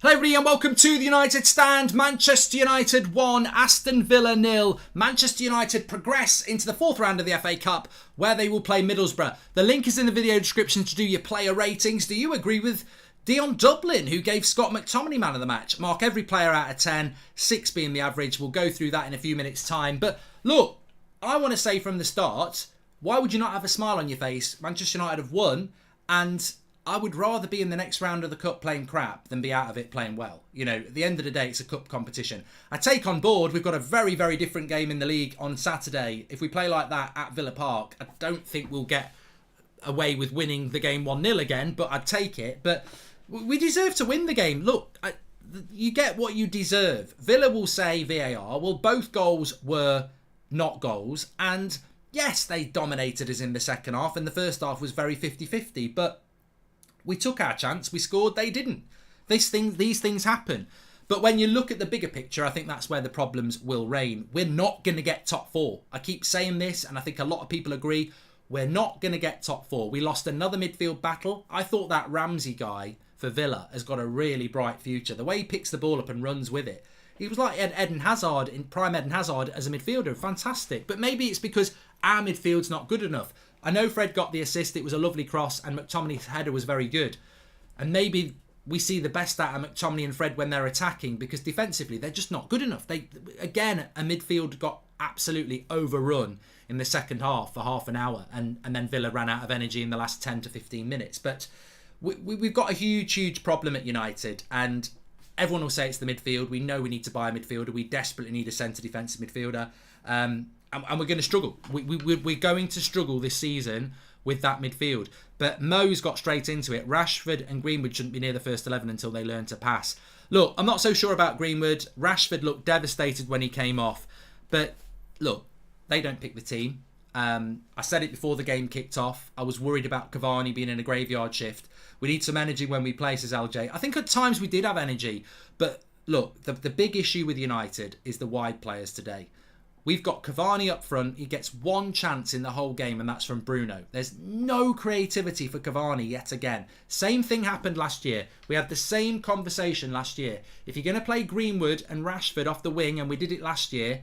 Hello everybody and welcome to the United Stand. Manchester United 1, Aston Villa 0. Manchester United progress into the fourth round of the FA Cup where they will play Middlesbrough. The link is in the video description to do your player ratings. Do you agree with Dion Dublin, who gave Scott McTominay man of the match? Mark every player out of 10, 6 being the average. We'll go through that in a few minutes' time. But look, I want to say from the start, why would you not have a smile on your face? Manchester United have won, and I would rather be in the next round of the cup playing crap than be out of it playing well. You know, at the end of the day, it's a cup competition. I take on board, we've got a very, very different game in the league on Saturday. If we play like that at Villa Park, I don't think we'll get away with winning the game 1-0 again, but I'd take it. But we deserve to win the game. Look, you get what you deserve. Villa will say VAR. Well, both goals were not goals. And yes, they dominated us in the second half, and the first half was very 50-50. But we took our chance, we scored, they didn't. These things happen. But when you look at the bigger picture, I think that's where the problems will reign. We're not going to get top four. I keep saying this, and I think a lot of people agree. We're not going to get top four. We lost another midfield battle. I thought that Ramsey guy for Villa has got a really bright future. The way he picks the ball up and runs with it. He was like Eden Hazard, in prime Eden Hazard as a midfielder. Fantastic. But maybe it's because our midfield's not good enough. I know Fred got the assist. It was a lovely cross, and McTominay's header was very good. And maybe we see the best out of McTominay and Fred when they're attacking, because defensively they're just not good enough. Again, a midfield got absolutely overrun in the second half for half an hour, and then Villa ran out of energy in the last 10 to 15 minutes. But we've got a huge problem at United, and everyone will say it's the midfield. We know we need to buy a midfielder. We desperately need a centre defensive midfielder. And we're going to struggle. We're going to struggle this season with that midfield. But Mo's got straight into it. Rashford and Greenwood shouldn't be near the first 11 until they learn to pass. Look, I'm not so sure about Greenwood. Rashford looked devastated when he came off. But look, they don't pick the team. I said it before the game kicked off. I was worried about Cavani being in a graveyard shift. We need some energy when we play, says LJ. I think at times we did have energy. But look, the big issue with United is the wide players today. We've got Cavani up front. He gets one chance in the whole game, and that's from Bruno. There's no creativity for Cavani yet again. Same thing happened last year. We had the same conversation last year. If you're going to play Greenwood and Rashford off the wing, and we did it last year,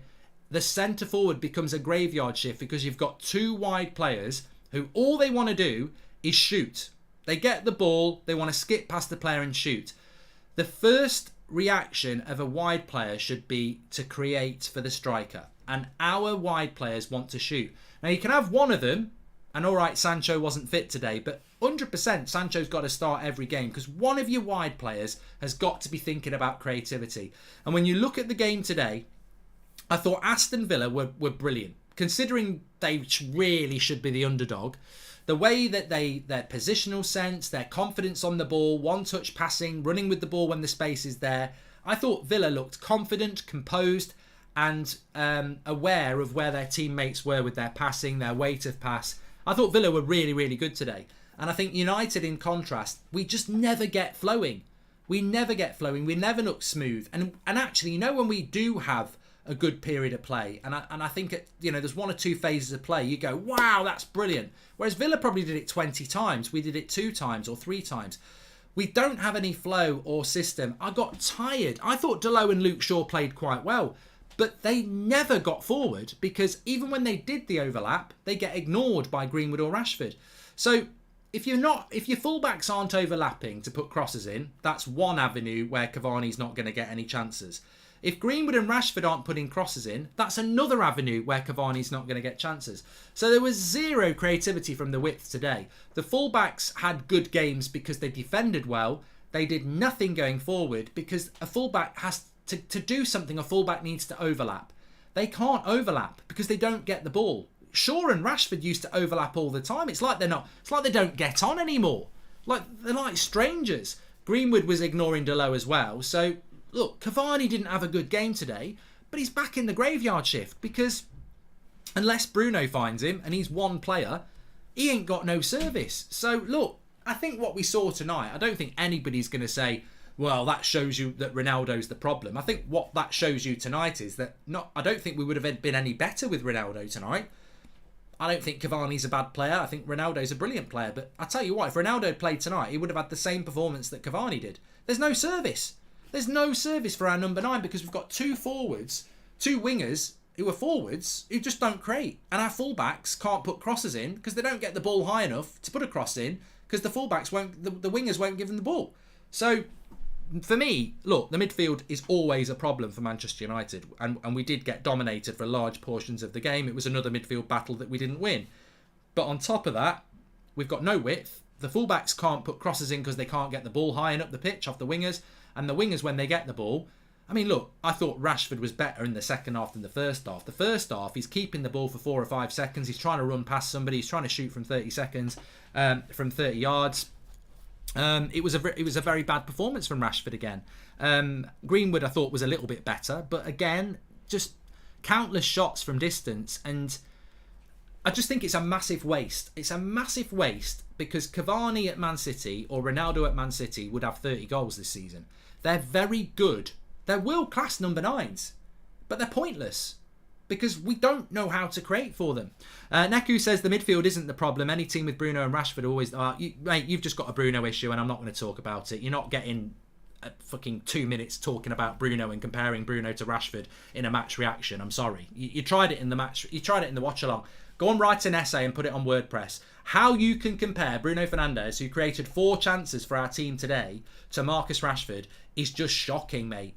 the centre forward becomes a graveyard shift because you've got two wide players who all they want to do is shoot. They get the ball, they want to skip past the player and shoot. The first reaction of a wide player should be to create for the striker. And our wide players want to shoot. Now, you can have one of them, and all right, Sancho wasn't fit today, but 100% Sancho's got to start every game because one of your wide players has got to be thinking about creativity. And when you look at the game today, I thought Aston Villa were brilliant, considering they really should be the underdog. The way that their positional sense, their confidence on the ball, one-touch passing, running with the ball when the space is there. I thought Villa looked confident, composed, and aware of where their teammates were with their passing, their weight of pass. I thought Villa were really, really good today. And I think United, in contrast, we just never get flowing. We never get flowing. We never look smooth. And actually, you know, when we do have a good period of play, and I think, there's one or two phases of play, you go, wow, that's brilliant. Whereas Villa probably did it 20 times. We did it 2 times or 3 times. We don't have any flow or system. I got tired. I thought Dalot and Luke Shaw played quite well. But they never got forward because even when they did the overlap, they get ignored by Greenwood or Rashford. So if your fullbacks aren't overlapping to put crosses in, that's one avenue where Cavani's not going to get any chances. If Greenwood and Rashford aren't putting crosses in, that's another avenue where Cavani's not going to get chances. So there was zero creativity from the width today. The fullbacks had good games because they defended well. They did nothing going forward because a fullback has to do something. A fullback needs to overlap. They can't overlap because they don't get the ball. Shaw and Rashford used to overlap all the time. It's like they don't get on anymore. They're like strangers. Greenwood was ignoring Dalot as well. So look, Cavani didn't have a good game today, but he's back in the graveyard shift because unless Bruno finds him and he's one player, he ain't got no service. So look, I think what we saw tonight, I don't think anybody's going to say, well, that shows you that Ronaldo's the problem. I think what that shows you tonight is that I don't think we would have been any better with Ronaldo tonight. I don't think Cavani's a bad player. I think Ronaldo's a brilliant player. But I tell you what, if Ronaldo played tonight, he would have had the same performance that Cavani did. There's no service. There's no service for our number 9 because we've got 2 forwards, 2 wingers who are forwards who just don't create. And our fullbacks can't put crosses in because they don't get the ball high enough to put a cross in because the fullbacks won't, the wingers won't give them the ball. So for me, look, the midfield is always a problem for Manchester United. And we did get dominated for large portions of the game. It was another midfield battle that we didn't win. But on top of that, we've got no width. The fullbacks can't put crosses in because they can't get the ball high and up the pitch off the wingers. And the wingers, when they get the ball... I mean, look, I thought Rashford was better in the second half than the first half. The first half, he's keeping the ball for 4 or 5 seconds. He's trying to run past somebody. He's trying to shoot from 30 seconds, from 30 yards. It was a very bad performance from Rashford again. Greenwood, I thought, was a little bit better. But again, just countless shots from distance. And I just think it's a massive waste. It's a massive waste because Cavani at Man City or Ronaldo at Man City would have 30 goals this season. They're very good. They're world-class number 9s, but they're pointless because we don't know how to create for them. Neku says the midfield isn't the problem. Any team with Bruno and Rashford always... mate, you've just got a Bruno issue and I'm not going to talk about it. You're not getting fucking 2 minutes talking about Bruno and comparing Bruno to Rashford in a match reaction. I'm sorry. You tried it in the match. You tried it in the watch-along. Go and write an essay and put it on WordPress. How you can compare Bruno Fernandes, who created 4 chances for our team today, to Marcus Rashford is just shocking, mate.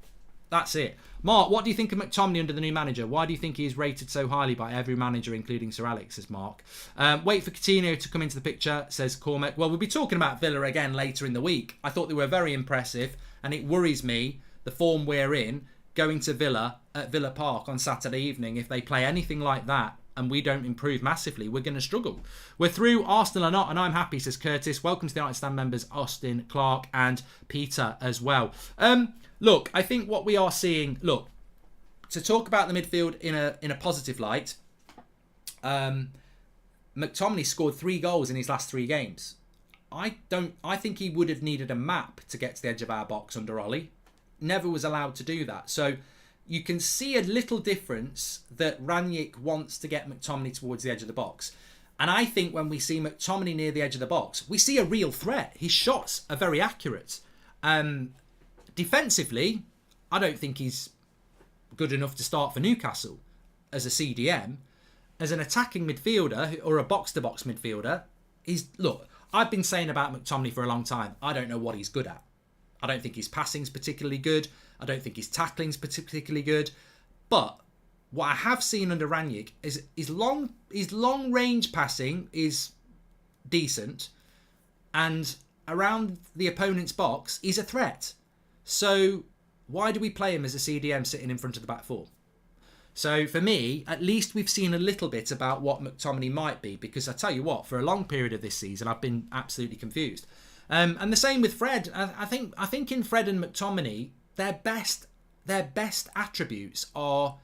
That's it. Mark, what do you think of McTominay under the new manager? Why do you think he is rated so highly by every manager, including Sir Alex, says Mark. Wait for Coutinho to come into the picture, says Cormac. Well, we'll be talking about Villa again later in the week. I thought they were very impressive, and it worries me, the form we're in, going to Villa at Villa Park on Saturday evening. If they play anything like that, and we don't improve massively, we're going to struggle. We're through, Arsenal or not, and I'm happy, says Curtis. Welcome to the United Stand members, Austin, Clark, and Peter as well. Look, I think what we are seeing... Look, to talk about the midfield in a positive light, McTominay scored 3 goals in his last 3 games. I think he would have needed a map to get to the edge of our box under Ollie. Never was allowed to do that. So you can see a little difference that Rangnick wants to get McTominay towards the edge of the box. And I think when we see McTominay near the edge of the box, we see a real threat. His shots are very accurate. Defensively, I don't think he's good enough to start for Newcastle as a CDM. As an attacking midfielder or a box-to-box midfielder, look, I've been saying about McTominay for a long time. I don't know what he's good at. I don't think his passing's particularly good. I don't think his tackling's particularly good. But what I have seen under Rangnick is his long-range passing is decent. And around the opponent's box, he's a threat. So why do we play him as a CDM sitting in front of the back 4? So for me, at least we've seen a little bit about what McTominay might be, because I tell you what, for a long period of this season, I've been absolutely confused. And the same with Fred. I think in Fred and McTominay, their best attributes are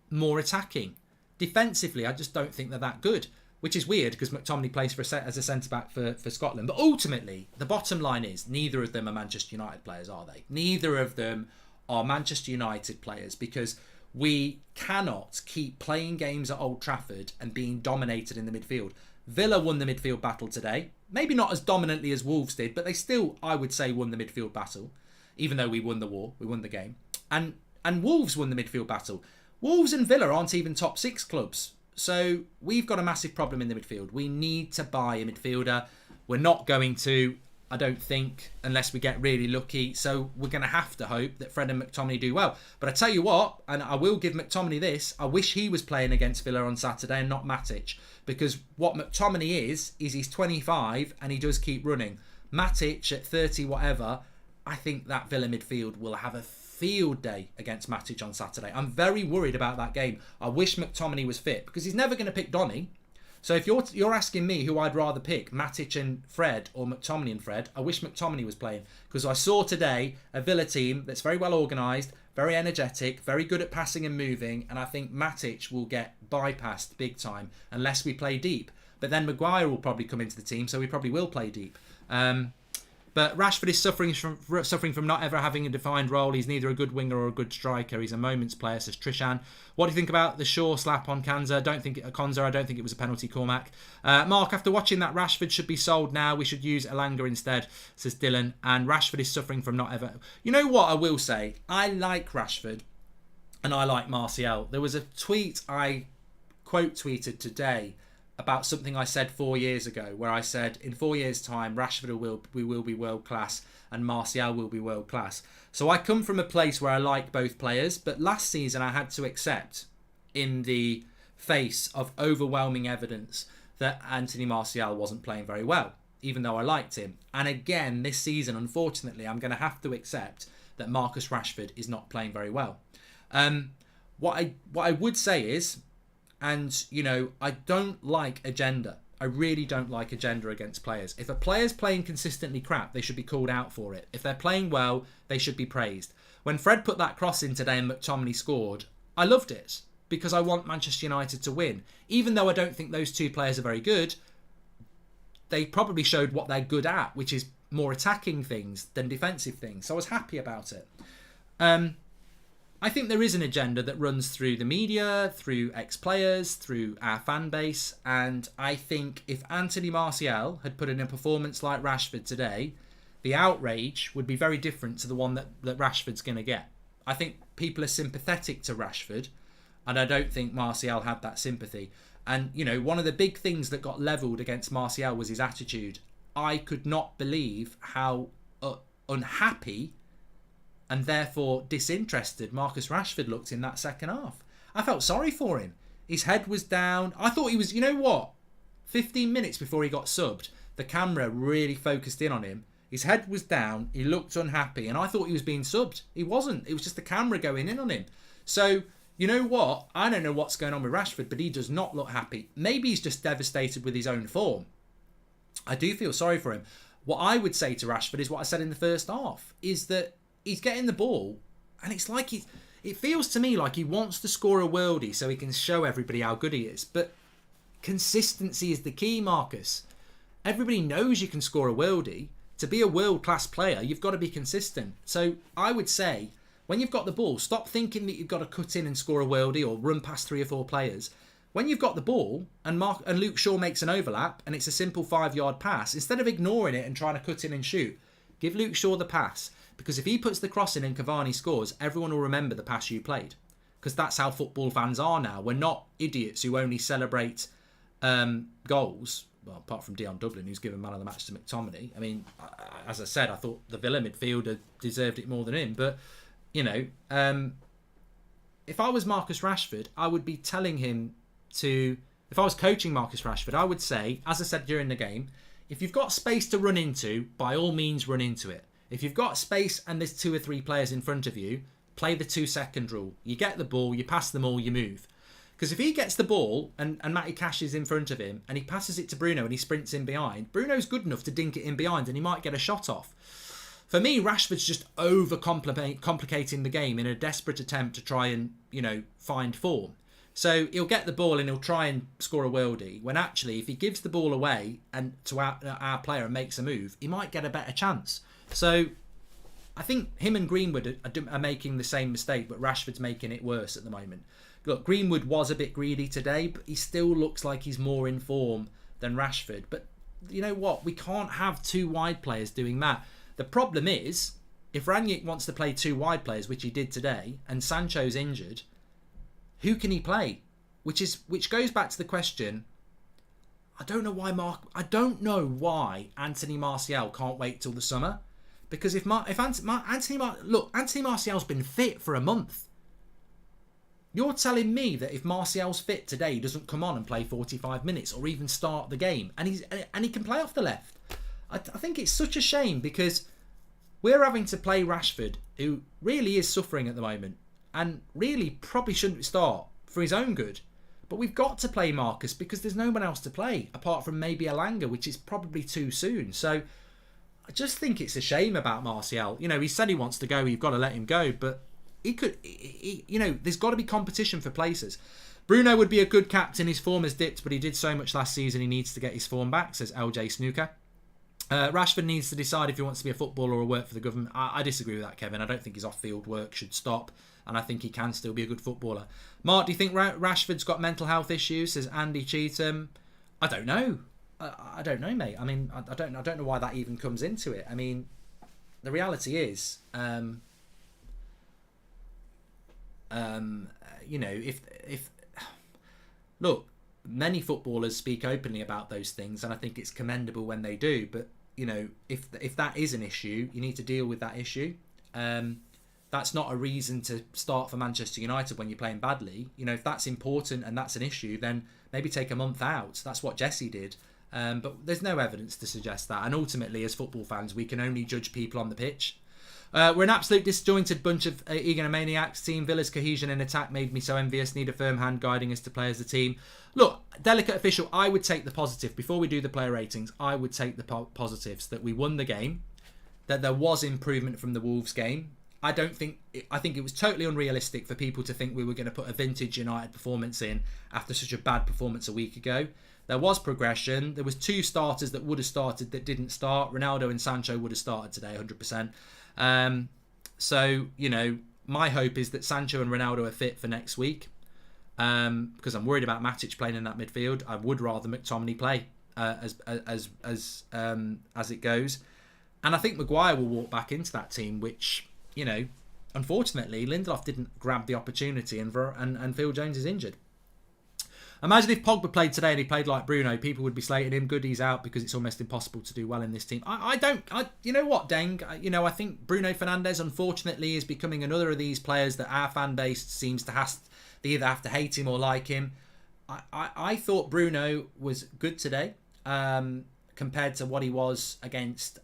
more attacking. Defensively, I just don't think they're that good. Which is weird because McTominay plays as a centre-back for Scotland. But ultimately, the bottom line is neither of them are Manchester United players, are they? Neither of them are Manchester United players because we cannot keep playing games at Old Trafford and being dominated in the midfield. Villa won the midfield battle today. Maybe not as dominantly as Wolves did, but they still, I would say, won the midfield battle. Even though we won the war, we won the game. And Wolves won the midfield battle. Wolves and Villa aren't even top 6 clubs. So we've got a massive problem in the midfield. We need to buy a midfielder. We're not going to, I don't think, unless we get really lucky. So we're going to have to hope that Fred and McTominay do well. But I tell you what, and I will give McTominay this, I wish he was playing against Villa on Saturday and not Matic. Because what McTominay is he's 25 and he does keep running. Matic at 30 whatever, I think that Villa midfield will have a field day against Matic on Saturday. I'm very worried about that game. I wish McTominay was fit because he's never going to pick Donny. So if you're asking me who I'd rather pick, Matic and Fred or McTominay and Fred, I wish McTominay was playing because I saw today a Villa team that's very well organised, very energetic, very good at passing and moving, and I think Matic will get bypassed big time unless we play deep. But then Maguire will probably come into the team, so we probably will play deep. But Rashford is suffering from not ever having a defined role. He's neither a good winger or a good striker. He's a moments player, says Trishan. What do you think about the Shaw slap on Konza? I don't think it was a penalty, Cormac. Mark, after watching that, Rashford should be sold now. We should use Elanga instead, says Dylan. And Rashford is suffering from not ever... You know what I will say? I like Rashford and I like Martial. There was a tweet I quote tweeted today about something I said 4 years ago, where I said in 4 years' time, Rashford will be world class and Martial will be world class. So I come from a place where I like both players, but last season I had to accept, in the face of overwhelming evidence, that Anthony Martial wasn't playing very well, even though I liked him. And again, this season, unfortunately, I'm going to have to accept that Marcus Rashford is not playing very well. What I would say is, and, you know, I don't like agenda. I really don't like agenda against players. If a player's playing consistently crap, they should be called out for it. If they're playing well, they should be praised. When Fred put that cross in today and McTominay scored, I loved it because I want Manchester United to win. Even though I don't think those two players are very good, they probably showed what they're good at, which is more attacking things than defensive things. So I was happy about it. I think there is an agenda that runs through the media, through ex-players, through our fan base. And I think if Anthony Martial had put in a performance like Rashford today, the outrage would be very different to the one that Rashford's going to get. I think people are sympathetic to Rashford, and I don't think Martial had that sympathy. And, you know, one of the big things that got levelled against Martial was his attitude. I could not believe how unhappy and therefore disinterested Marcus Rashford looked in that second half. I felt sorry for him. His head was down. I thought he was, you know what? 15 minutes before he got subbed, the camera really focused in on him. His head was down. He looked unhappy. And I thought he was being subbed. He wasn't. It was just the camera going in on him. So, you know what? I don't know what's going on with Rashford, but he does not look happy. Maybe he's just devastated with his own form. I do feel sorry for him. What I would say to Rashford is what I said in the first half, is that he's getting the ball, and it's like it feels to me like he wants to score a worldie so he can show everybody how good he is. But consistency is the key, Marcus. Everybody knows you can score a worldie. To be a world-class player, you've got to be consistent. So I would say, when you've got the ball, stop thinking that you've got to cut in and score a worldie or run past 3 or 4 players. When you've got the ball and Luke Shaw makes an overlap and it's a simple 5-yard pass, instead of ignoring it and trying to cut in and shoot, give Luke Shaw the pass. Because if he puts the cross in and Cavani scores, everyone will remember the pass you played. Because that's how football fans are now. We're not idiots who only celebrate goals. Well, apart from Dion Dublin, who's given man of the match to McTominay. I mean, as I said, I thought the Villa midfielder deserved it more than him. But, you know, if I was Marcus Rashford, I would be telling him to... If I was coaching Marcus Rashford, I would say, as I said during the game, if you've got space to run into, by all means run into it. If you've got space and there's 2 or 3 players in front of you, play the 2-second rule. You get the ball, you pass them all, you move. Because if he gets the ball and Matty Cash is in front of him and he passes it to Bruno and he sprints in behind, Bruno's good enough to dink it in behind and he might get a shot off. For me, Rashford's just complicating the game in a desperate attempt to try and, you know, find form. So he'll get the ball and he'll try and score a worldie, when actually if he gives the ball away and to our player and makes a move, he might get a better chance. So I think him and Greenwood are making the same mistake, but Rashford's making it worse at the moment. Look, Greenwood was a bit greedy today, but he still looks like he's more in form than Rashford. But you know what? We can't have 2 wide players doing that. The problem is, if Rangnick wants to play 2 wide players, which he did today, and Sancho's injured, who can he play? Which goes back to the question. I don't know why Anthony Martial can't wait till the summer. Because Anthony Martial's been fit for a month. You're telling me that if Martial's fit today, he doesn't come on and play 45 minutes or even start the game, and he can play off the left. I think it's such a shame, because we're having to play Rashford, who really is suffering at the moment, and really probably shouldn't start for his own good. But we've got to play Marcus because there's no one else to play apart from maybe Elanga, which is probably too soon. So I just think it's a shame about Martial. You know, he said he wants to go. You've got to let him go. But you know, there's got to be competition for places. Bruno would be a good captain. His form has dipped, but he did so much last season. He needs to get his form back, says LJ Snooker. Rashford needs to decide if he wants to be a footballer or work for the government. I disagree with that, Kevin. I don't think his off-field work should stop, and I think he can still be a good footballer. Mark, do you think Rashford's got mental health issues? Says Andy Cheetham. I don't know. I don't know, mate. I mean, I don't know why that even comes into it. I mean, the reality is, you know, if look, many footballers speak openly about those things, and I think it's commendable when they do. But you know, if that is an issue, you need to deal with that issue. That's not a reason to start for Manchester United when you're playing badly. You know, if that's important and that's an issue, then maybe take a month out. That's what Jesse did. But there's no evidence to suggest that. And ultimately, as football fans, we can only judge people on the pitch. We're an absolute disjointed bunch of egomaniacs. Team Villa's cohesion in attack made me so envious. Need a firm hand guiding us to play as a team. Look, delicate official, I would take the positive. Before we do the player ratings, I would take the positives. That we won the game. That there was improvement from the Wolves game. I think it was totally unrealistic for people to think we were going to put a vintage United performance in after such a bad performance a week ago. There was progression. There was 2 starters that would have started that didn't start. Ronaldo and Sancho would have started today, 100%. So, you know, my hope is that Sancho and Ronaldo are fit for next week, because I'm worried about Matic playing in that midfield. I would rather McTominay play as it goes. And I think Maguire will walk back into that team, which, you know, unfortunately, Lindelof didn't grab the opportunity and Phil Jones is injured. Imagine if Pogba played today and he played like Bruno, people would be slating him. Good, he's out because it's almost impossible to do well in this team. You know what, Deng? I think Bruno Fernandes, unfortunately, is becoming another of these players that our fan base seems to they either have to hate him or like him. I thought Bruno was good today compared to what he was against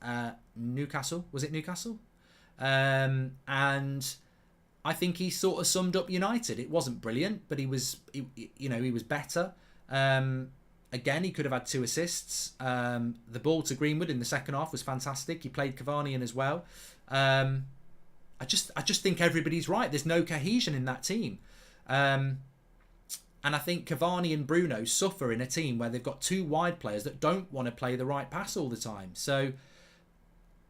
Newcastle. Was it Newcastle? And I think he sort of summed up United. It wasn't brilliant, but he was better. Again, he could have had 2 assists. The ball to Greenwood in the second half was fantastic. He played Cavani in as well. I just think everybody's right. There's no cohesion in that team. And I think Cavani and Bruno suffer in a team where they've got 2 wide players that don't want to play the right pass all the time. So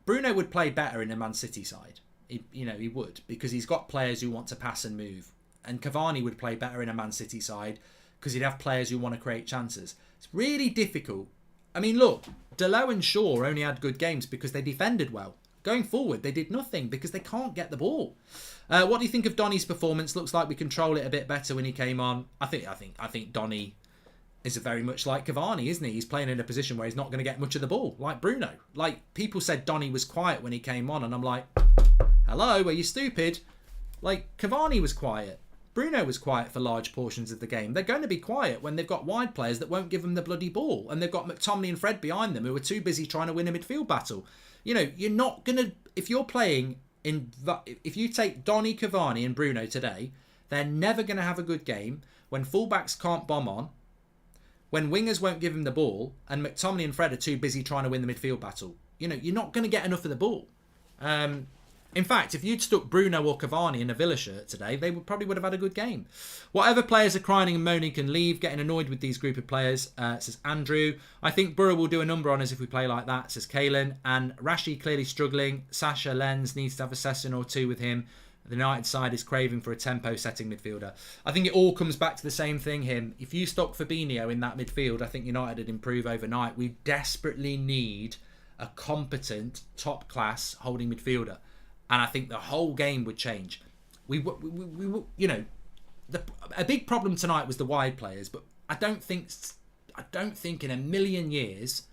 Bruno would play better in a Man City side. He would, because he's got players who want to pass and move. And Cavani would play better in a Man City side because he'd have players who want to create chances. It's really difficult. I mean, look, Delo and Shaw only had good games because they defended well. Going forward, they did nothing because they can't get the ball. What do you think of Donny's performance? Looks like we control it a bit better when he came on. I think Donny is very much like Cavani, isn't he? He's playing in a position where he's not going to get much of the ball, like Bruno. Like, people said Donny was quiet when he came on, and I'm like, hello, are you stupid? Like, Cavani was quiet. Bruno was quiet for large portions of the game. They're going to be quiet when they've got wide players that won't give them the bloody ball. And they've got McTominay and Fred behind them who are too busy trying to win a midfield battle. You know, you're not going to... If you're playing in... If you take Donny, Cavani and Bruno today, they're never going to have a good game when fullbacks can't bomb on, when wingers won't give them the ball, and McTominay and Fred are too busy trying to win the midfield battle. You know, you're not going to get enough of the ball. In fact, if you'd stuck Bruno or Cavani in a Villa shirt today, they probably would have had a good game. Whatever players are crying and moaning can leave. Getting annoyed with these group of players, says Andrew. I think Borough will do a number on us if we play like that, says Kalen. And Rashi clearly struggling. Sasha Lenz needs to have a session or 2 with him. The United side is craving for a tempo-setting midfielder. I think it all comes back to the same thing, him. If you stuck Fabinho in that midfield, I think United would improve overnight. We desperately need a competent, top-class holding midfielder. And I think the whole game would change. A big problem tonight was the wide players, but I don't think in a million years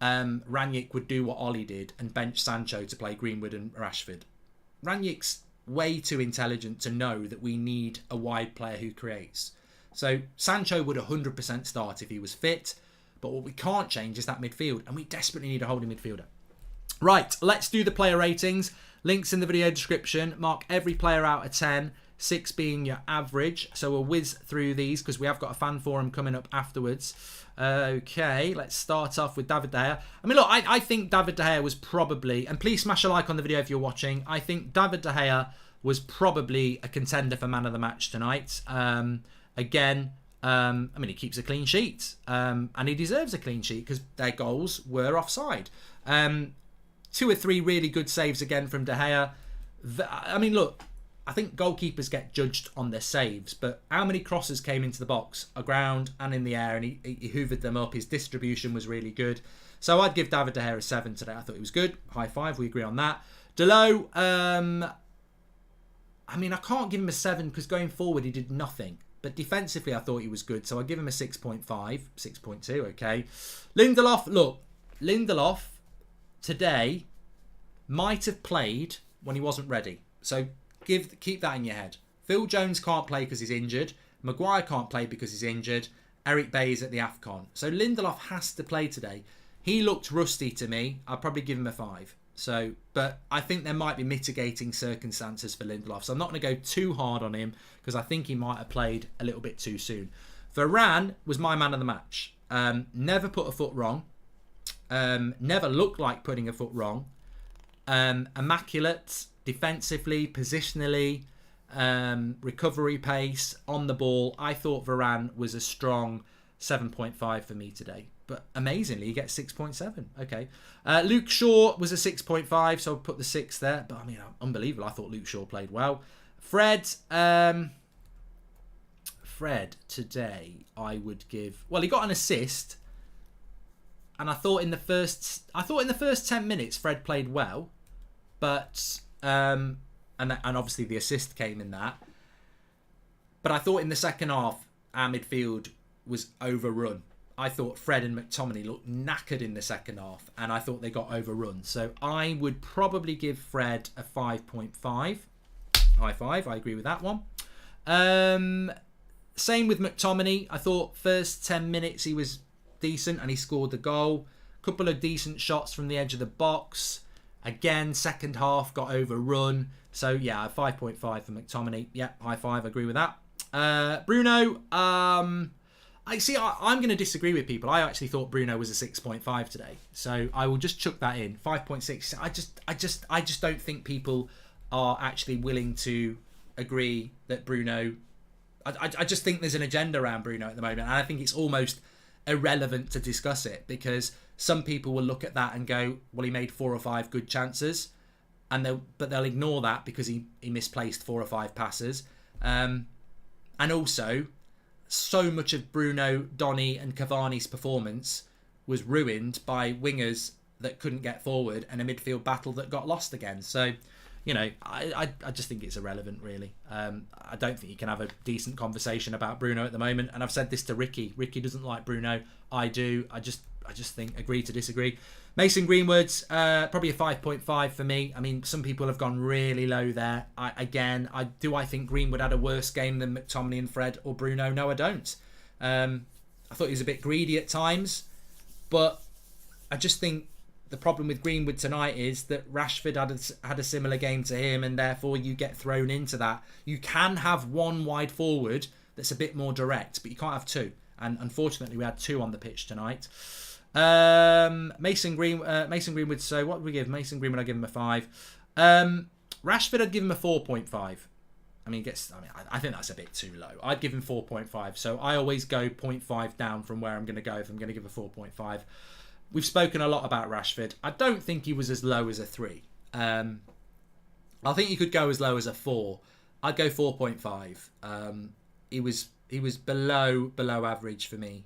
Rangnick would do what Ollie did and bench Sancho to play Greenwood and Rashford. Rangnick's way too intelligent to know that we need a wide player who creates. So Sancho would 100% start if he was fit, but what we can't change is that midfield, and we desperately need a holding midfielder. Right, let's do the player ratings. Links in the video description. Mark every player out of 10, 6 being your average. So we'll whiz through these because we have got a fan forum coming up afterwards. Okay, let's start off with David De Gea. I mean, look, I think David De Gea was probably, and please smash a like on the video if you're watching, I think David De Gea was probably a contender for man of the match tonight. Again, I mean, he keeps a clean sheet, and he deserves a clean sheet because their goals were offside. 2 or 3 really good saves again from De Gea. I mean, look, I think goalkeepers get judged on their saves, but how many crosses came into the box, aground and in the air, and he hoovered them up. His distribution was really good. So I'd give David De Gea a 7 today. I thought he was good. High five, we agree on that. Delot, I mean, I can't give him a 7 because going forward he did nothing. But defensively I thought he was good, so I'd give him a 6.5, 6.2, okay. Lindelof, look, Lindelof today might have played when he wasn't ready. So keep that in your head. Phil Jones can't play because he's injured. Maguire can't play because he's injured. Eric Bailly's at the AFCON. So Lindelof has to play today. He looked rusty to me. I'd probably give him a 5. So, but I think there might be mitigating circumstances for Lindelof. So I'm not going to go too hard on him because I think he might have played a little bit too soon. Varane was my man of the match. Never put a foot wrong. Never looked like putting a foot wrong. Immaculate defensively, positionally, recovery pace, on the ball. I thought Varane was a strong 7.5 for me today. But amazingly, he gets 6.7. Okay. Luke Shaw was a 6.5, so I'll put the 6 there. But I mean, unbelievable. I thought Luke Shaw played well. Fred today, I would give. Well, he got an assist, and I thought in the first 10 minutes, Fred played well, but and obviously the assist came in that. But I thought in the second half, our midfield was overrun. I thought Fred and McTominay looked knackered in the second half, and I thought they got overrun. So I would probably give Fred a 5.5. High five, I agree with that one. Same with McTominay. I thought first 10 minutes he was decent and he scored the goal. Couple of decent shots from the edge of the box. Again, second half got overrun. So yeah, 5.5 for McTominay. Yeah, high five, I agree with that. Bruno, I'm going to disagree with people. I actually thought Bruno was a 6.5 today, so I will just chuck that in. 5.6. I just don't think people are actually willing to agree that Bruno. I just think there's an agenda around Bruno at the moment, and I think it's almost irrelevant to discuss it because some people will look at that and go, "Well, he made 4 or 5 good chances," but they'll ignore that because he misplaced 4 or 5 passes, and also. So much of Bruno, Donny and Cavani's performance was ruined by wingers that couldn't get forward and a midfield battle that got lost again. So, you know, I just think it's irrelevant, really. I don't think you can have a decent conversation about Bruno at the moment. And I've said this to Ricky. Ricky doesn't like Bruno. I do. I just think agree to disagree. Mason Greenwood's probably a 5.5 for me. I mean, some people have gone really low there. I think Greenwood had a worse game than McTominay and Fred or Bruno? No, I don't. I thought he was a bit greedy at times, but I just think the problem with Greenwood tonight is that Rashford had a similar game to him, and therefore you get thrown into that. You can have one wide forward that's a bit more direct, but you can't have 2. And unfortunately, we had 2 on the pitch tonight. Mason Greenwood. So what do we give Mason Greenwood? I give him a 5. Rashford, I'd give him a 4.5. I think that's a bit too low. I'd give him 4.5. So I always go 0.5 down from where I'm going to go if I'm going to give a 4.5. We've spoken a lot about Rashford. I don't think he was as low as a 3. I think you could go as low as a 4. I'd go 4.5. He was below average for me.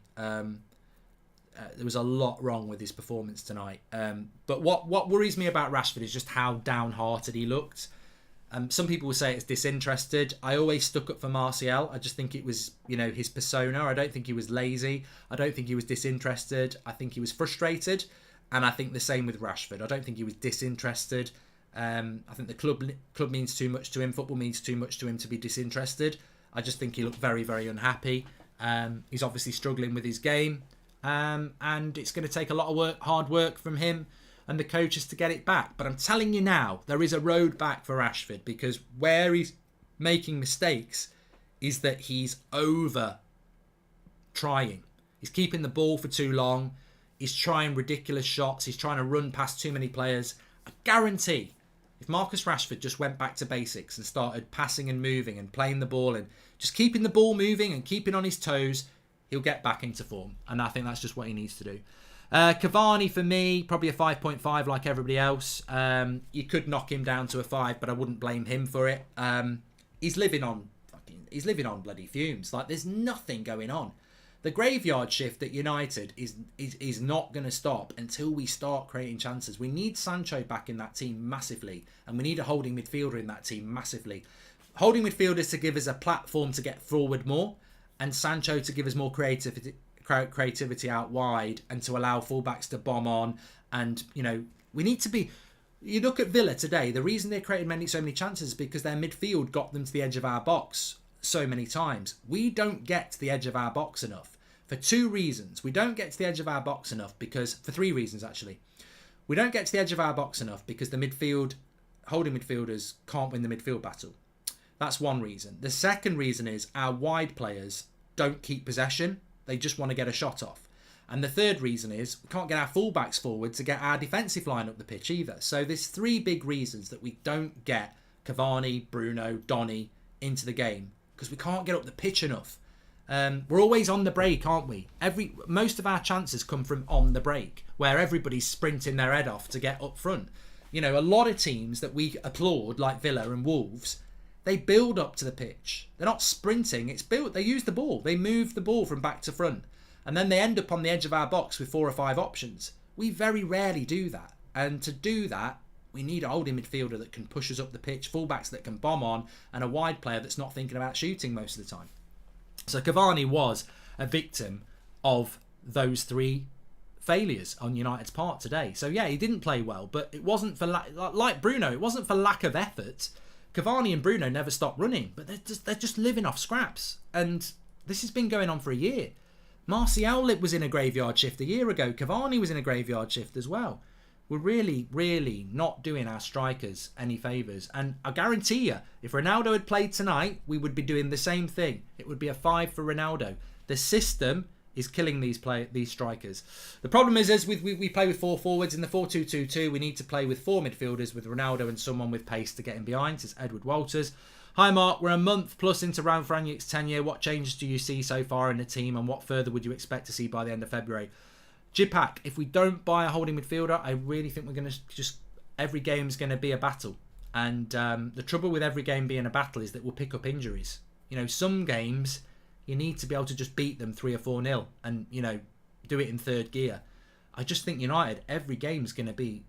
There was a lot wrong with his performance tonight. But what worries me about Rashford is just how downhearted he looked. Some people will say it's disinterested. I always stuck up for Martial. I just think it was, his persona. I don't think he was lazy. I don't think he was disinterested. I think he was frustrated. And I think the same with Rashford. I don't think he was disinterested. I think the club means too much to him. Football means too much to him to be disinterested. I just think he looked very, very unhappy. He's obviously struggling with his game. And it's going to take a lot of hard work from him and the coaches to get it back. But I'm telling you now, there is a road back for Rashford, because where he's making mistakes is that he's over trying. He's keeping the ball for too long. He's trying ridiculous shots. He's trying to run past too many players. I guarantee If Marcus Rashford just went back to basics and started passing and moving and playing the ball and just keeping the ball moving and keeping on his toes, he'll get back into form. And I think that's just what he needs to do. Cavani, for me, probably a 5.5 like everybody else. You could knock him down to a 5, but I wouldn't blame him for it. He's living on bloody fumes. Like, there's nothing going on. The graveyard shift at United is not going to stop until we start creating chances. We need Sancho back in that team massively, and we need a holding midfielder in that team massively. Holding midfielders to give us a platform to get forward more, and Sancho to give us more creativity out wide and to allow fullbacks to bomb on. And, you know, we need to be... You look at Villa today, the reason they created so many chances is because their midfield got them to the edge of our box so many times. We don't get to the edge of our box enough for 2 reasons. We don't get to the edge of our box enough because... For 3 reasons, actually. We don't get to the edge of our box enough because the holding midfielders can't win the midfield battle. That's one reason. The second reason is our wide players don't keep possession. They just want to get a shot off. And the third reason is we can't get our fullbacks forward to get our defensive line up the pitch either. So there's 3 big reasons that we don't get Cavani, Bruno, Donny into the game because we can't get up the pitch enough. We're always on the break, aren't we? Most of our chances come from on the break, where everybody's sprinting their head off to get up front. You know, a lot of teams that we applaud, like Villa and Wolves, they build up to the pitch. They're not sprinting, it's built. They use the ball. They move the ball from back to front. And then they end up on the edge of our box with 4 or 5 options. We very rarely do that. And to do that, we need a holding midfielder that can push us up the pitch, fullbacks that can bomb on, and a wide player that's not thinking about shooting most of the time. So Cavani was a victim of those 3 failures on United's part today. So yeah, he didn't play well, but it wasn't for like Bruno, it wasn't for lack of effort. Cavani and Bruno never stopped running, but they're just living off scraps. And this has been going on for a year. Martial was in a graveyard shift a year ago. Cavani was in a graveyard shift as well. We're really, really not doing our strikers any favours. And I guarantee you, if Ronaldo had played tonight, we would be doing the same thing. It would be a 5 for Ronaldo. The system is killing these strikers. The problem is, as we play with 4 forwards in the 4-2-2-2, we need to play with 4 midfielders with Ronaldo and someone with pace to get in behind. Says Edward Walters. Hi Mark, we're a month plus into Ralf Rangnick's tenure. What changes do you see so far in the team, and what further would you expect to see by the end of February? Jipak, if we don't buy a holding midfielder, I really think we're going to just... Every game's going to be a battle. And the trouble with every game being a battle is that we'll pick up injuries. You know, some games, you need to be able to just beat them 3 or 4-0 and, you know, do it in 3rd gear. I just think United, every game's going to be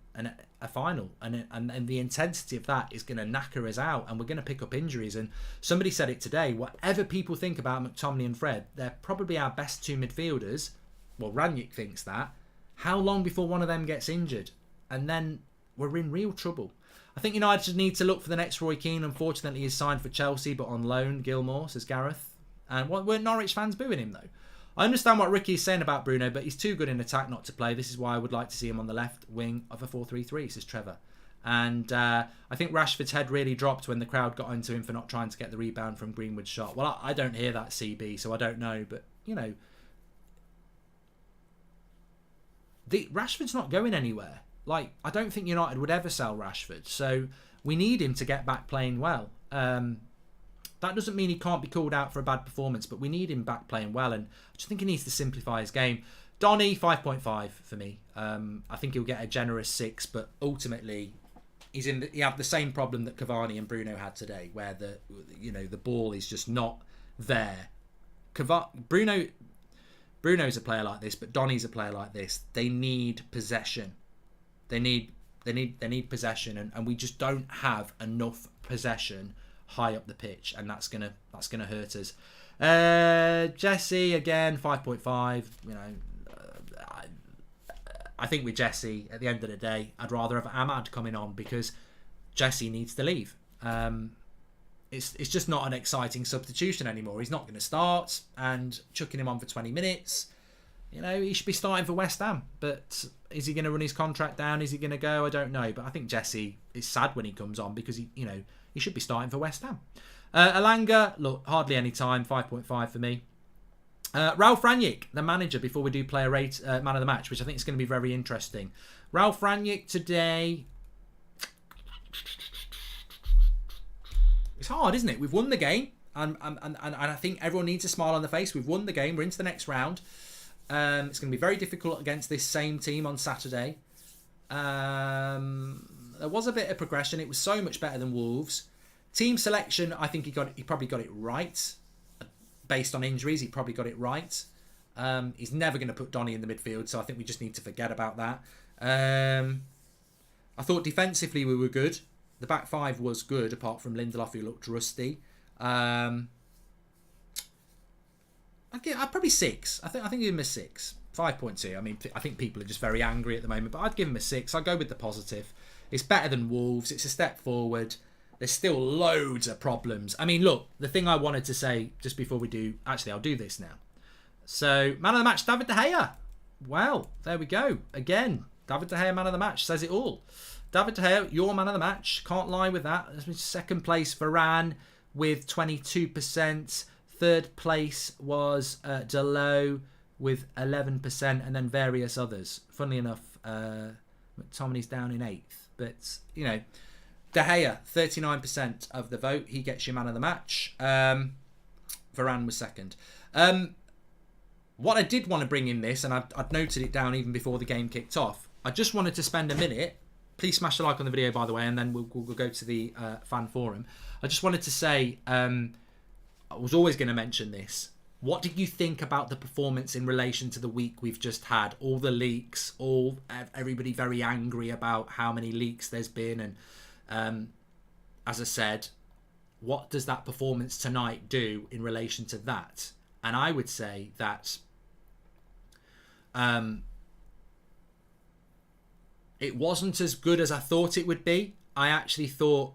a final. And the intensity of that is going to knacker us out. And we're going to pick up injuries. And somebody said it today, whatever people think about McTominay and Fred, they're probably our best 2 midfielders. Well, Rangnick thinks that. How long before one of them gets injured? And then we're in real trouble. I think United need to look for the next Roy Keane. Unfortunately, he's signed for Chelsea, but on loan, Gilmore, says Gareth. And weren't Norwich fans booing him, though? I understand what Ricky's saying about Bruno, but he's too good in attack not to play. This is why I would like to see him on the left wing of a 4-3-3, says Trevor. And I think Rashford's head really dropped when the crowd got onto him for not trying to get the rebound from Greenwood's shot. Well, I don't hear that, CB, so I don't know. But, you know... Rashford's not going anywhere. Like, I don't think United would ever sell Rashford. So we need him to get back playing well. That doesn't mean he can't be called out for a bad performance, but we need him back playing well. And I just think he needs to simplify his game. Donny, 5.5 for me. I think he'll get a generous 6, but ultimately he had the same problem that Cavani and Bruno had today, where the ball is just not there. Bruno's a player like this, but Donny's a player like this. They need possession. They need possession, and we just don't have enough possession high up the pitch, and that's gonna hurt us. Jesse again, 5.5. You know, I think with Jesse at the end of the day, I'd rather have Ahmad coming on because Jesse needs to leave. It's just not an exciting substitution anymore. He's not going to start, and chucking him on for 20 minutes, you know, he should be starting for West Ham. But is he going to run his contract down? Is he going to go? I don't know. But I think Jesse is sad when he comes on because he should be starting for West Ham. Alanga, look, hardly any time, 5.5 for me. Ralf Rangnick, the manager, before we do player rate, man of the match, which I think is going to be very interesting. Ralf Rangnick today... hard, isn't it? We've won the game, and I think everyone needs a smile on their face. We've won the game. We're into the next round. It's going to be very difficult against this same team on Saturday. There was a bit of progression. It was so much better than Wolves. Team selection, I think he probably got it right. Based on injuries, he probably got it right. He's never going to put Donny in the midfield, so I think we just need to forget about that. I thought defensively we were good. The back five was good, apart from Lindelof, who looked rusty. I'd probably 6. I think I'd give him a 6. 5.2. I mean, I think people are just very angry at the moment, but I'd give him a 6. I'll go with the positive. It's better than Wolves. It's a step forward. There's still loads of problems. I mean, look, the thing I wanted to say just before we do... Actually, I'll do this now. So, man of the match, David De Gea. Well, there we go. Again, David De Gea, man of the match. Says it all. David De Gea, your man of the match. Can't lie with that. Second place, Varane with 22%. Third place was Delo with 11%, and then various others. Funnily enough, McTominay's down in 8th. But, you know, De Gea, 39% of the vote. He gets your man of the match. Varane was second. What I did want to bring in this, and I'd noted it down even before the game kicked off, I just wanted to spend a minute. Please smash a like on the video, by the way, and then we'll go to the fan forum. I just wanted to say, I was always going to mention this. What did you think about the performance in relation to the week we've just had? All the leaks, everybody very angry about how many leaks there's been. And as I said, what does that performance tonight do in relation to that? And I would say that it wasn't as good as I thought it would be. I actually thought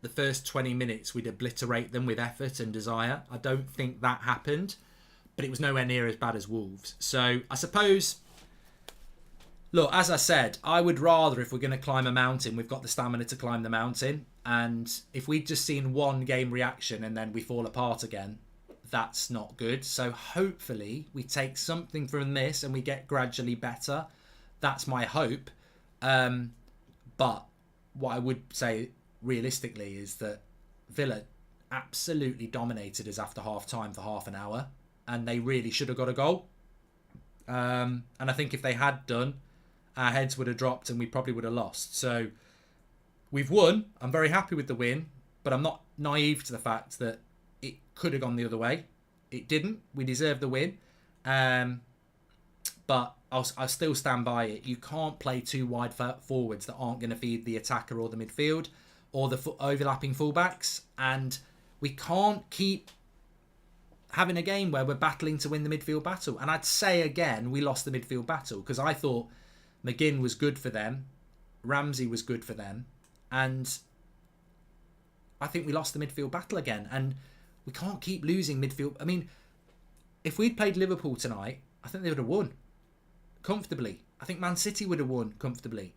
the first 20 minutes we'd obliterate them with effort and desire. I don't think that happened, but it was nowhere near as bad as Wolves. So I suppose, look, as I said, I would rather, if we're going to climb a mountain, we've got the stamina to climb the mountain. And if we'd just seen one game reaction and then we fall apart again, that's not good. So hopefully we take something from this and we get gradually better. That's my hope. But what I would say realistically is that Villa absolutely dominated us after half time for half an hour, and they really should have got a goal. And I think if they had done, our heads would have dropped and we probably would have lost. So we've won. I'm very happy with the win, but I'm not naive to the fact that it could have gone the other way. It didn't. We deserved the win. But I'll still stand by it. You can't play two wide forwards that aren't going to feed the attacker or the midfield or the overlapping fullbacks. And we can't keep having a game where we're battling to win the midfield battle. And I'd say again, we lost the midfield battle because I thought McGinn was good for them. Ramsey was good for them. And I think we lost the midfield battle again. And we can't keep losing midfield. I mean, if we'd played Liverpool tonight, I think they would have won comfortably. I think Man City would have won comfortably.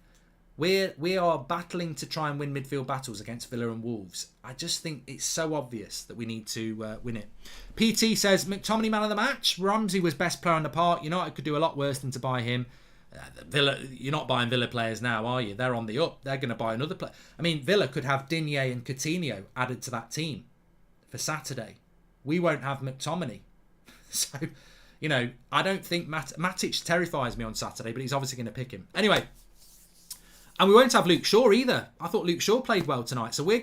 We are battling to try and win midfield battles against Villa and Wolves. I just think it's so obvious that we need to win it. PT says, McTominay man of the match. Ramsey was best player on the park. United could do a lot worse than to buy him. Villa, you're not buying Villa players now, are you? They're on the up. They're going to buy another player. I mean, Villa could have Digne and Coutinho added to that team for Saturday. We won't have McTominay. So, you know, I don't think Matic terrifies me on Saturday, but he's obviously going to pick him. Anyway, and we won't have Luke Shaw either. I thought Luke Shaw played well tonight. So we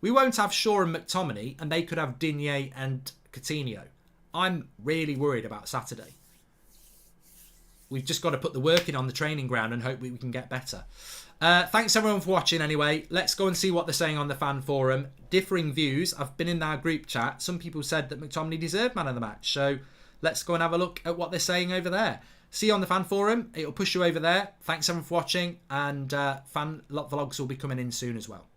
won't have Shaw and McTominay, and they could have Digne and Coutinho. I'm really worried about Saturday. We've just got to put the work in on the training ground and hope we can get better. Thanks everyone for watching anyway. Let's go and see what they're saying on the fan forum. Differing views. I've been in our group chat. Some people said that McTominay deserved man of the match. So let's go and have a look at what they're saying over there. See you on the fan forum. It'll push you over there. Thanks everyone for watching. And fan vlogs will be coming in soon as well.